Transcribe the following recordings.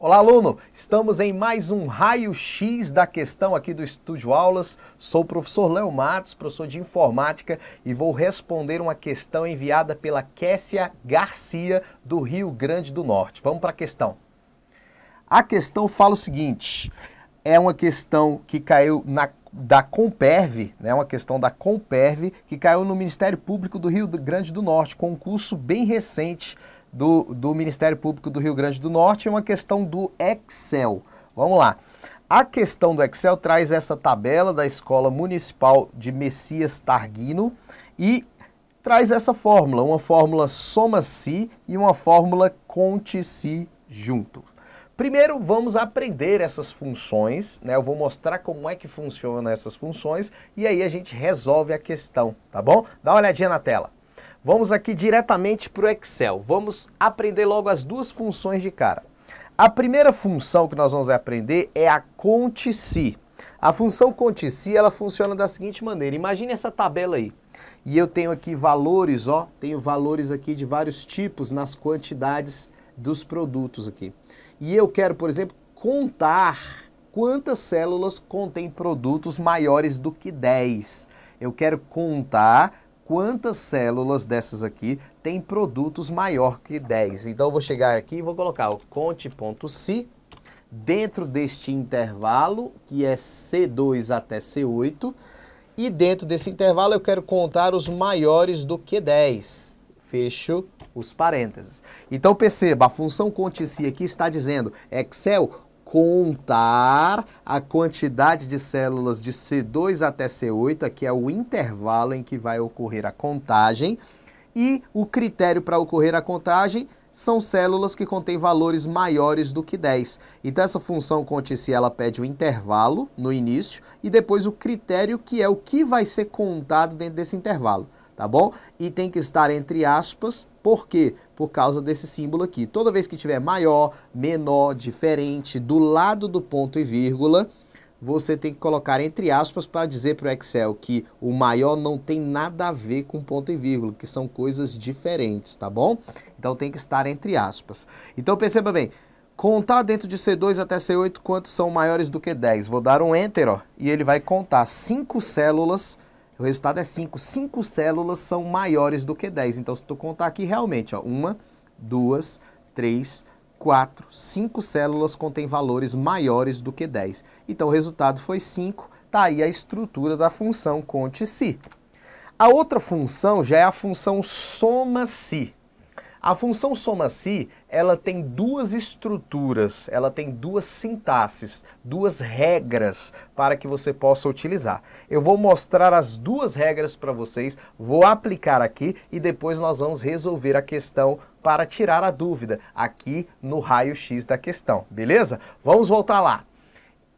Olá, aluno! Estamos em mais um raio-x da questão aqui do Estúdio Aulas. Sou o professor Léo Matos, professor de informática, e vou responder uma questão enviada pela Kessia Garcia, do Rio Grande do Norte. Vamos para a questão. A questão fala o seguinte, é uma questão que caiu da Comperv, né? Uma questão da Comperv, que caiu no Ministério Público do Rio Grande do Norte, concurso bem recente do Ministério Público do Rio Grande do Norte, é uma questão do Excel. Vamos lá. A questão do Excel traz essa tabela da Escola Municipal de Messias Targuino e traz essa fórmula, uma fórmula soma-se e uma fórmula conte-se junto. Primeiro, vamos aprender essas funções, né? Eu vou mostrar como é que funcionam essas funções e aí a gente resolve a questão, tá bom? Dá uma olhadinha na tela. Vamos aqui diretamente para o Excel. Vamos aprender logo as duas funções de cara. A primeira função que nós vamos aprender é a conte-se. A função conte-se, ela funciona da seguinte maneira. Imagine essa tabela aí. E eu tenho aqui valores, ó. Tenho valores aqui de vários tipos nas quantidades dos produtos aqui. E eu quero, por exemplo, contar quantas células contém produtos maiores do que 10. Eu quero contar quantas células dessas aqui tem produtos maior que 10. Então eu vou chegar aqui e vou colocar o conte.se dentro deste intervalo, que é C2 até C8, e dentro desse intervalo eu quero contar os maiores do que 10. Fecho os parênteses. Então perceba, a função conte-se aqui está dizendo, Excel, contar a quantidade de células de C2 até C8, aqui é o intervalo em que vai ocorrer a contagem, e o critério para ocorrer a contagem são células que contêm valores maiores do que 10. Então essa função conte-se, ela pede o intervalo no início e depois o critério, que é o que vai ser contado dentro desse intervalo. Tá bom? E tem que estar entre aspas, por quê? Por causa desse símbolo aqui. Toda vez que tiver maior, menor, diferente, do lado do ponto e vírgula, você tem que colocar entre aspas para dizer para o Excel que o maior não tem nada a ver com ponto e vírgula, que são coisas diferentes, tá bom? Então tem que estar entre aspas. Então perceba bem, contar dentro de C2 até C8 quantos são maiores do que 10. Vou dar um Enter, ó, e ele vai contar 5 células. O resultado é 5. 5 células são maiores do que 10. Então, se tu contar aqui realmente, ó, 1, 2, 3, 4, 5 células contêm valores maiores do que 10. Então, o resultado foi 5. Tá aí a estrutura da função conte-se. A outra função já é a função soma-se. A função soma-se, ela tem duas estruturas, ela tem duas sintaxes, duas regras para que você possa utilizar. Eu vou mostrar as duas regras para vocês, vou aplicar aqui e depois nós vamos resolver a questão para tirar a dúvida aqui no raio-x da questão, beleza? Vamos voltar lá.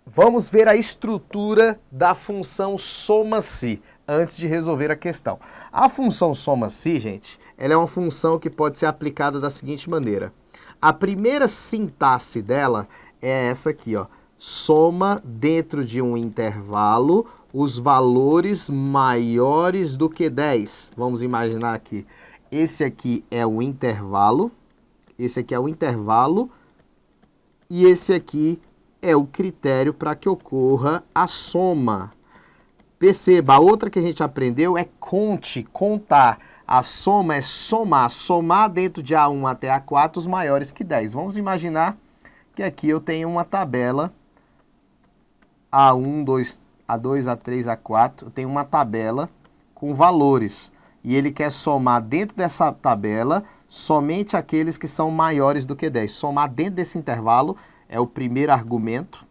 Vamos ver a estrutura da função soma-se antes de resolver a questão. A função soma-se, gente, ela é uma função que pode ser aplicada da seguinte maneira. A primeira sintaxe dela é essa aqui, ó. Soma dentro de um intervalo os valores maiores do que 10. Vamos imaginar aqui. Esse aqui é o intervalo, esse aqui é o intervalo e esse aqui é o critério para que ocorra a soma. Perceba, a outra que a gente aprendeu é conte, contar. A soma é somar, somar dentro de A1 até A4 os maiores que 10. Vamos imaginar que aqui eu tenho uma tabela A1, A2, A3, A4. Eu tenho uma tabela com valores e ele quer somar dentro dessa tabela somente aqueles que são maiores do que 10. Somar dentro desse intervalo é o primeiro argumento.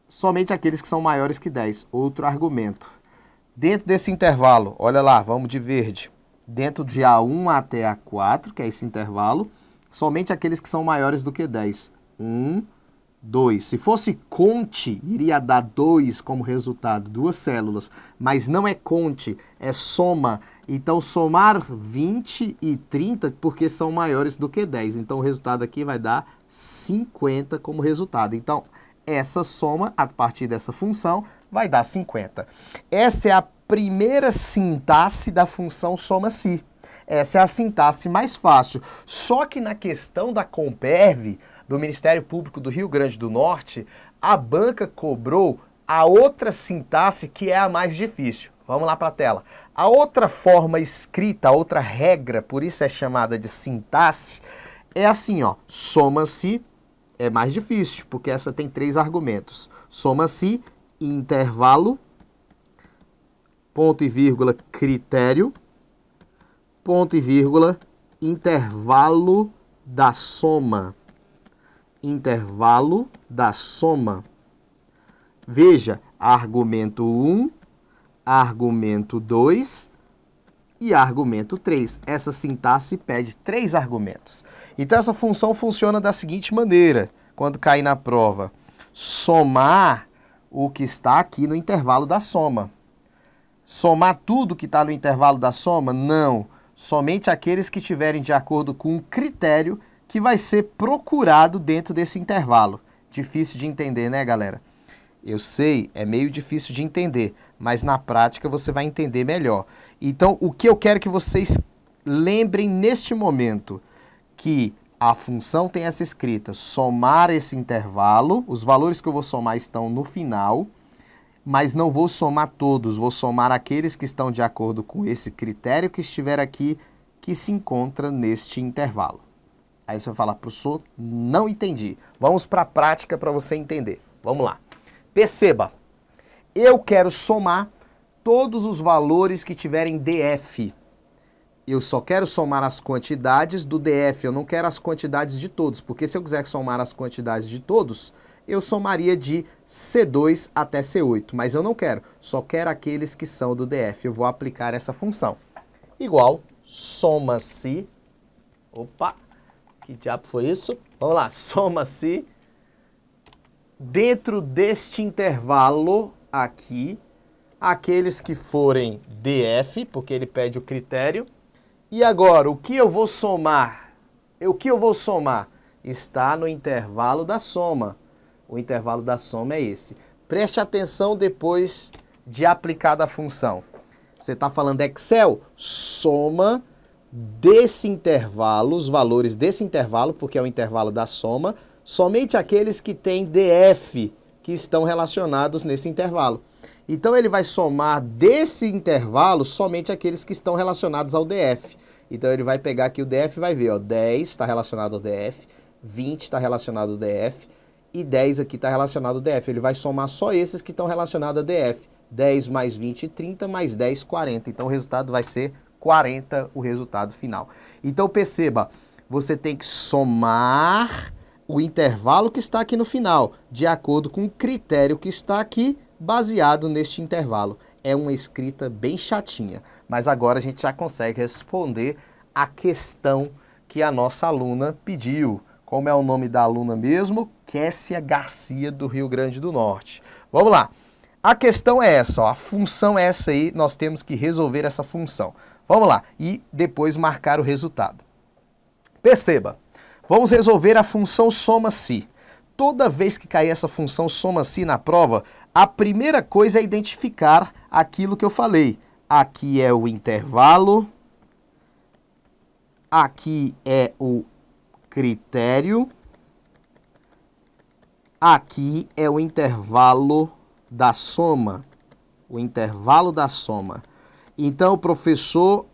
Somente aqueles que são maiores que 10. Outro argumento. Dentro desse intervalo, olha lá, vamos de verde. Dentro de A1 até A4, que é esse intervalo, somente aqueles que são maiores do que 10. 1, 2. Se fosse conte, iria dar 2 como resultado, 2 células. Mas não é conte, é soma. Então, somar 20 e 30 porque são maiores do que 10. Então, o resultado aqui vai dar 50 como resultado. Então, essa soma, a partir dessa função, vai dar 50. Essa é a primeira sintaxe da função soma-se. Essa é a sintaxe mais fácil. Só que na questão da Comperv, do Ministério Público do Rio Grande do Norte, a banca cobrou a outra sintaxe que é a mais difícil. Vamos lá para a tela. A outra forma escrita, a outra regra, por isso é chamada de sintaxe, é assim, ó, soma-se, é mais difícil, porque essa tem 3 argumentos. Soma-se, intervalo, ponto e vírgula, critério, ponto e vírgula, intervalo da soma. Intervalo da soma. Veja, argumento 1, argumento 2 e argumento 3. Essa sintaxe pede 3 argumentos. Então, essa função funciona da seguinte maneira, quando cair na prova. Somar o que está aqui no intervalo da soma. Somar tudo que está no intervalo da soma? Não. Somente aqueles que estiverem de acordo com um critério que vai ser procurado dentro desse intervalo. Difícil de entender, né, galera? Eu sei, é meio difícil de entender, mas na prática você vai entender melhor. Então, o que eu quero que vocês lembrem neste momento, que a função tem essa escrita, somar esse intervalo, os valores que eu vou somar estão no final, mas não vou somar todos, vou somar aqueles que estão de acordo com esse critério que estiver aqui, que se encontra neste intervalo. Aí você vai falar, professor, não entendi. Vamos para a prática para você entender. Vamos lá. Perceba, eu quero somar todos os valores que tiverem DF. Eu só quero somar as quantidades do DF, eu não quero as quantidades de todos, porque se eu quiser somar as quantidades de todos, eu somaria de C2 até C8, mas eu não quero, só quero aqueles que são do DF. Eu vou aplicar essa função. Igual, soma-se, opa, que diabo foi isso? Vamos lá, soma-se, dentro deste intervalo aqui, aqueles que forem DF, porque ele pede o critério. E agora, o que eu vou somar? O que eu vou somar? Está no intervalo da soma. O intervalo da soma é esse. Preste atenção depois de aplicada a função. Você está falando Excel? Soma desse intervalo, os valores desse intervalo, porque é o intervalo da soma, somente aqueles que têm DF, que estão relacionados nesse intervalo. Então, ele vai somar desse intervalo somente aqueles que estão relacionados ao DF. Então, ele vai pegar aqui o DF e vai ver, ó, 10 está relacionado ao DF, 20 está relacionado ao DF e 10 aqui está relacionado ao DF. Ele vai somar só esses que estão relacionados ao DF. 10 mais 20, 30, mais 10, 40. Então, o resultado vai ser 40, o resultado final. Então, perceba, você tem que somar o intervalo que está aqui no final, de acordo com o critério que está aqui, baseado neste intervalo. É uma escrita bem chatinha, mas agora a gente já consegue responder a questão que a nossa aluna pediu. Como é o nome da aluna mesmo? Kessia Garcia, do Rio Grande do Norte. Vamos lá. A questão é essa, ó, a função é essa aí, nós temos que resolver essa função. Vamos lá, e depois marcar o resultado. Perceba, vamos resolver a função soma-se. Toda vez que cair essa função soma-se na prova, a primeira coisa é identificar aquilo que eu falei. Aqui é o intervalo, aqui é o critério, aqui é o intervalo da soma, o intervalo da soma. Então, professor,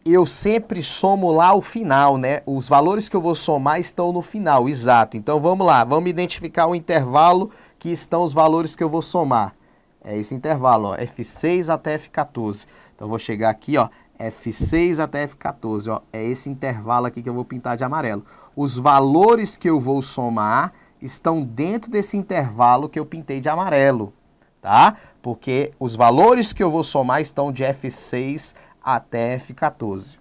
eu sempre somo lá o final, né? Os valores que eu vou somar estão no final, exato. Então, vamos lá, vamos identificar o intervalo que estão os valores que eu vou somar. É esse intervalo, ó, F6 até F14. Então, eu vou chegar aqui, ó, F6 até F14, ó, é esse intervalo aqui que eu vou pintar de amarelo. Os valores que eu vou somar estão dentro desse intervalo que eu pintei de amarelo, tá? Porque os valores que eu vou somar estão de F6 até F14.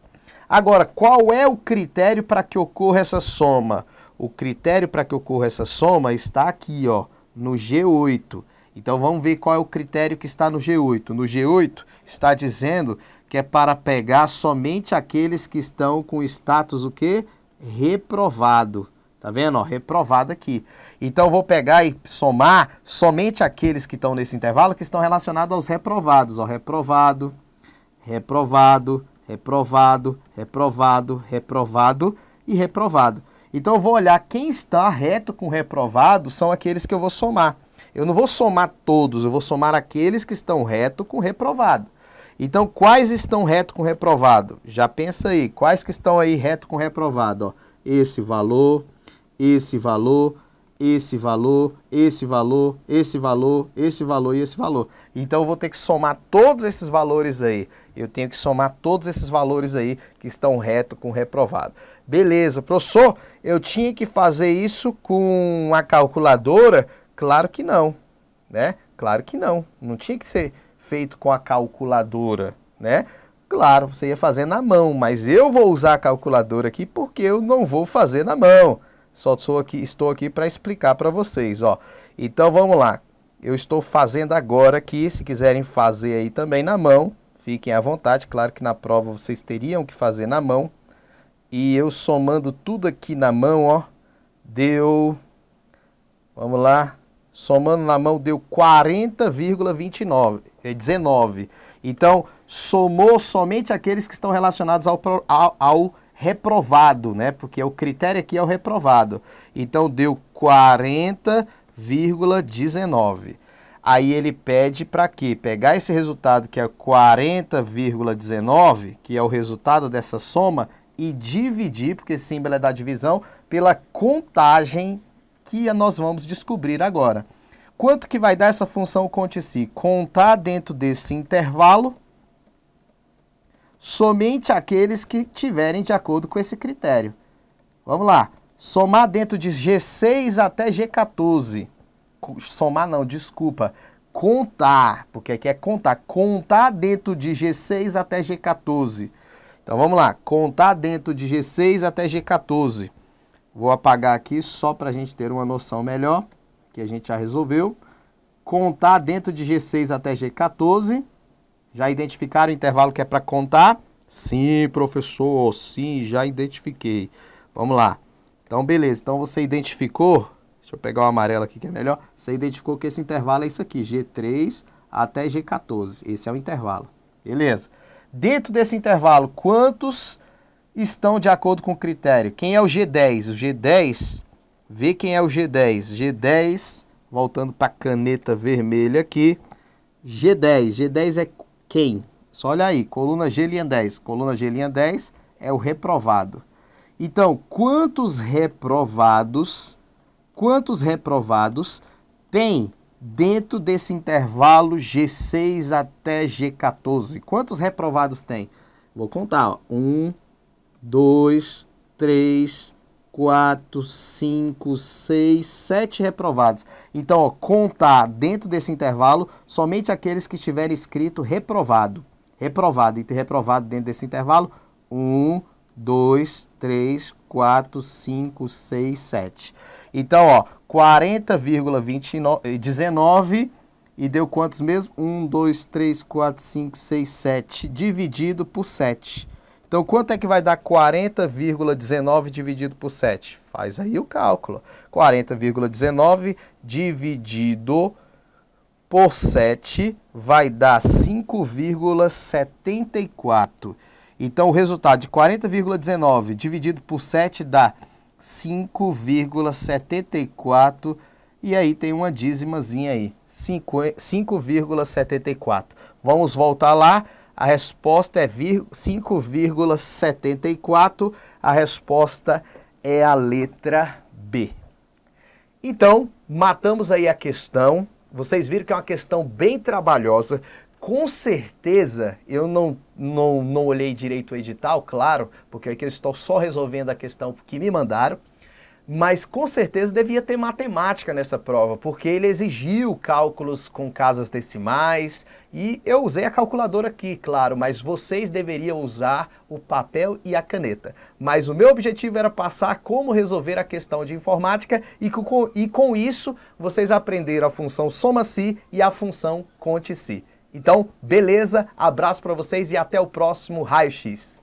Agora, qual é o critério para que ocorra essa soma? O critério para que ocorra essa soma está aqui, ó, no G8. Então, vamos ver qual é o critério que está no G8. No G8 está dizendo que é para pegar somente aqueles que estão com status o quê? Reprovado. Tá vendo? Ó, reprovado aqui. Então, eu vou pegar e somar somente aqueles que estão nesse intervalo que estão relacionados aos reprovados. Ó, reprovado, reprovado, reprovado, reprovado, reprovado e reprovado. Então eu vou olhar quem está reto com reprovado, são aqueles que eu vou somar. Eu não vou somar todos, eu vou somar aqueles que estão reto com reprovado. Então, quais estão reto com reprovado? Já pensa aí, quais que estão aí reto com reprovado? Ó, esse valor, esse valor, esse valor, esse valor, esse valor, esse valor e esse valor. Então, eu vou ter que somar todos esses valores aí. Eu tenho que somar todos esses valores aí que estão reto com reprovado. Beleza, professor, eu tinha que fazer isso com a calculadora? Claro que não, né? Claro que não. Não tinha que ser feito com a calculadora, né? Claro, você ia fazer na mão, mas eu vou usar a calculadora aqui porque eu não vou fazer na mão. Estou aqui para explicar para vocês, ó. Então vamos lá. Eu estou fazendo agora aqui, se quiserem fazer aí também na mão, fiquem à vontade. Claro que na prova vocês teriam que fazer na mão. E eu somando tudo aqui na mão, ó, deu, vamos lá, somando na mão deu 40,19. Então, somou somente aqueles que estão relacionados ao reprovado, né? Porque o critério aqui é o reprovado. Então, deu 40,19. Aí ele pede para quê? Pegar esse resultado que é 40,19, que é o resultado dessa soma, e dividir, porque esse símbolo é da divisão, pela contagem que nós vamos descobrir agora. Quanto que vai dar essa função conte-se? Contar dentro desse intervalo somente aqueles que tiverem de acordo com esse critério. Vamos lá. Somar dentro de G6 até G14. Somar não, desculpa. Contar, porque aqui é contar. Contar dentro de G6 até G14. Então vamos lá. Contar dentro de G6 até G14. Vou apagar aqui só para a gente ter uma noção melhor, que a gente já resolveu. Contar dentro de G6 até G14. Já identificaram o intervalo que é para contar? Sim, professor, sim, já identifiquei. Vamos lá. Então, beleza. Então, você identificou, deixa eu pegar o amarelo aqui que é melhor. Você identificou que esse intervalo é isso aqui, G3 até G14. Esse é o intervalo. Beleza. Dentro desse intervalo, quantos estão de acordo com o critério? Quem é o G10? O G10, vê quem é o G10. G10, voltando para a caneta vermelha aqui. G10. G10 é quem? Só olha aí, coluna G, linha 10. Coluna G, linha 10 é o reprovado. Então, quantos reprovados tem dentro desse intervalo G6 até G14? Quantos reprovados tem? Vou contar, ó. 1, 2, 3, 4, 5, 6, 7 reprovados. Então, ó, contar dentro desse intervalo somente aqueles que tiverem escrito reprovado. Reprovado. E ter reprovado dentro desse intervalo, 1, 2, 3, 4, 5, 6, 7. Então, ó, 40,19 e deu quantos mesmo? 1, 2, 3, 4, 5, 6, 7 dividido por 7. Então, quanto é que vai dar 40,19 dividido por 7? Faz aí o cálculo. 40,19 dividido por 7 vai dar 5,74. Então, o resultado de 40,19 dividido por 7 dá 5,74. E aí tem uma dízimazinha aí, 5,74. Vamos voltar lá. A resposta é 5,74. A resposta é a letra B. Então, matamos aí a questão. Vocês viram que é uma questão bem trabalhosa. Com certeza, eu não olhei direito o edital, claro, porque aqui eu estou só resolvendo a questão que me mandaram. Mas com certeza devia ter matemática nessa prova, porque ele exigiu cálculos com casas decimais e eu usei a calculadora aqui, claro, mas vocês deveriam usar o papel e a caneta. Mas o meu objetivo era passar como resolver a questão de informática e com isso vocês aprenderam a função soma-se e a função conte-se. Então, beleza, abraço para vocês e até o próximo Raio X.